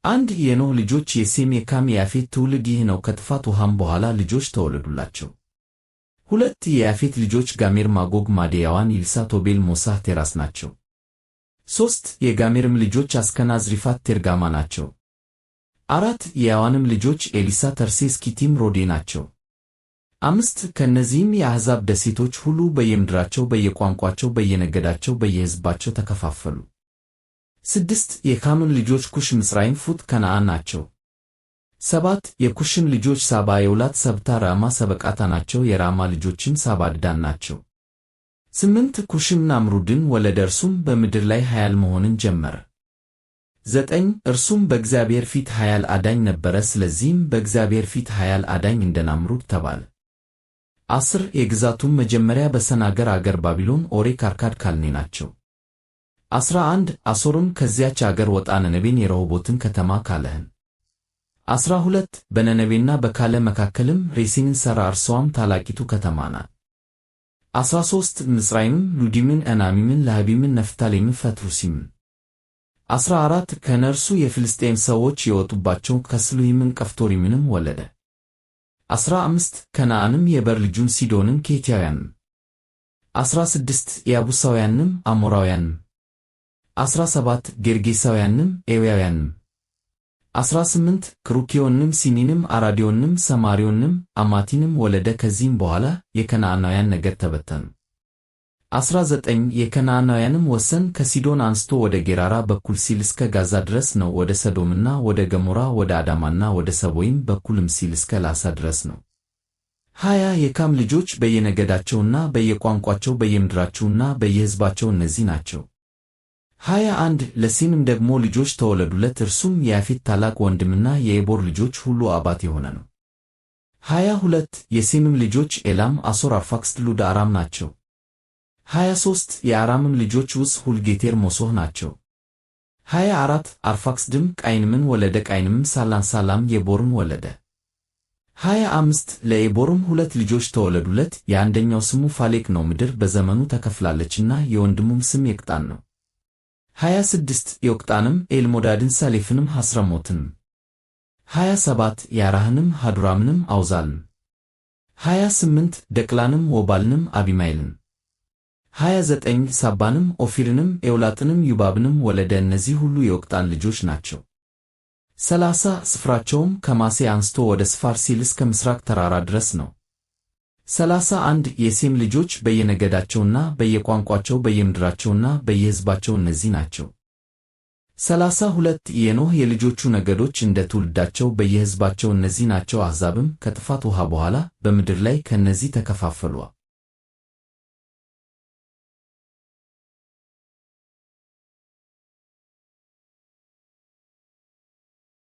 አንድ የኖህ ልጆች የሴም የካም የያፌት ትውልድ ይህ ነው። ከጥፋት ውሃም በኋላ ልጆች ተወለዱላቸው። ሁለት የያፌት ልጆች ጋሜር፣ ማጎግ፣ ማዴ፣ ያዋን፣ ይልሳ፣ ቶቤል፣ ሞሳህ፣ ቴራስ ናቸው። ሦስት የጋሜርም ልጆች አስከናዝ፣ ሪፋት፣ ቴርጋማ ናቸው። አራት የያዋንም ልጆች ኤሊሳ፣ ተርሴስ፣ ኪቲም፣ ሮዴ ናቸው። አምስት ከእነዚህም የአሕዛብ ደሴቶች ሁሉ በየምድራቸው በየቋንቋቸው በየነገዳቸው በየሕዝባቸው ተከፋፈሉ። ስድስት የካምን ልጆች ኩሽ፣ ምጽራይም፣ ፉጥ፣ ከነዓን ናቸው። ሰባት የኩሽም ልጆች ሳባ፣ የውላት፣ ሰብታ፣ ራማ፣ ሰበቃታ ናቸው። የራማ ልጆችም ሳባ፣ ድዳን ናቸው። ስምንት ኩሽም ናምሩድን ወለደ፣ እርሱም በምድር ላይ ኃያል መሆንን ጀመረ። ዘጠኝ እርሱም በእግዚአብሔር ፊት ኃያል አዳኝ ነበረ፣ ስለዚህም በእግዚአብሔር ፊት ኃያል አዳኝ እንደ ናምሩድ ተባለ። 10 የግዛቱም መጀመሪያ በሰናገር አገር ባቢሎን፣ ኦሬክ፣ አርካድ፣ ካልኔ ናቸው። 11 አሦርም ከዚያች አገር ወጣ፣ ነነዌን፣ የረሆቦትን ከተማ፣ ካለህን። 12 በነነዌና በካለ መካከልም ሬሲንን ሠራ፣ እርሷም ታላቂቱ ከተማ ናት። 13 ምጽራይምን፣ ሉዲምን፣ ኤናሚምን፣ ለሃቢምን፣ ነፍታሌምን፣ ፈትሩሲምን። 14 ከነርሱ የፍልስጤም ሰዎች የወጡባቸው ከስሉሂምን፣ ቀፍቶሪምንም ወለደ። 15 ከነዓንም የበር ልጁን ሲዶንን፣ ኬቲያውያንም። 16 የአቡሳውያንም፣ አሞራውያንም። 17 ጌርጌሳውያንም፣ ኤዊያውያንም። 18 ክሩኪዮንም፣ ሲኒንም፣ አራዲዮንም፣ ሰማሪዮንም፣ አማቲንም ወለደ። ከዚህም በኋላ የከነዓናውያን ነገድ ተበተኑ። 19 የከነዓናውያንም ወሰን ከሲዶን አንስቶ ወደ ጌራራ በኩል ሲል እስከ ጋዛ ድረስ ነው። ወደ ሰዶምና ወደ ገሞራ ወደ አዳማና ወደ ሰቦይም በኩልም ሲል እስከ ላሳ ድረስ ነው። 20 የካም ልጆች በየነገዳቸውና በየቋንቋቸው በየምድራቸውና በየሕዝባቸው እነዚህ ናቸው። 21 ለሴምም ደግሞ ልጆች ተወለዱለት፣ እርሱም የያፌት ታላቅ ወንድምና የዔቦር ልጆች ሁሉ አባት የሆነ ነው። 22 የሴምም ልጆች ኤላም፣ አሦር፣ አርፋክስድ፣ ሉድ፣ አራም ናቸው። 23 የአራምም ልጆች ውፅ፣ ሁል፣ ጌቴር፣ ሞሶህ ናቸው። 24 አርፋክስድም ቃይንምን ወለደ፣ ቃይንምም ሳላን፣ ሳላም የቦርን ወለደ። 25 ለዔቦርም ሁለት ልጆች ተወለዱለት፣ የአንደኛው ስሙ ፋሌቅ ነው፣ ምድር በዘመኑ ተከፍላለችና፣ የወንድሙም ስም የቅጣን ነው። 26 ዮቅጣንም ኤልሞዳድን፣ ሳሌፍንም፣ ሐስረሞትንም። 27 ያራህንም፣ ሀዱራምንም፣ አውዛልንም። 28 ደቅላንም፣ ወባልንም፣ አቢማኤልን። 29 ሳባንም፣ ኦፊርንም፣ ኤውላጥንም፣ ዩባብንም ወለደ። እነዚህ ሁሉ የዮቅጣን ልጆች ናቸው። 30 ስፍራቸውም ከማሴ አንስቶ ወደ ስፋር ሲል እስከ ምስራቅ ተራራ ድረስ ነው። 31 የሴም ልጆች በየነገዳቸውና በየቋንቋቸው በየምድራቸውና በየሕዝባቸው እነዚህ ናቸው። 32 የኖህ የልጆቹ ነገዶች እንደ ትውልዳቸው በየሕዝባቸው እነዚህ ናቸው። አሕዛብም ከጥፋት ውሃ በኋላ በምድር ላይ ከእነዚህ ተከፋፈሉ።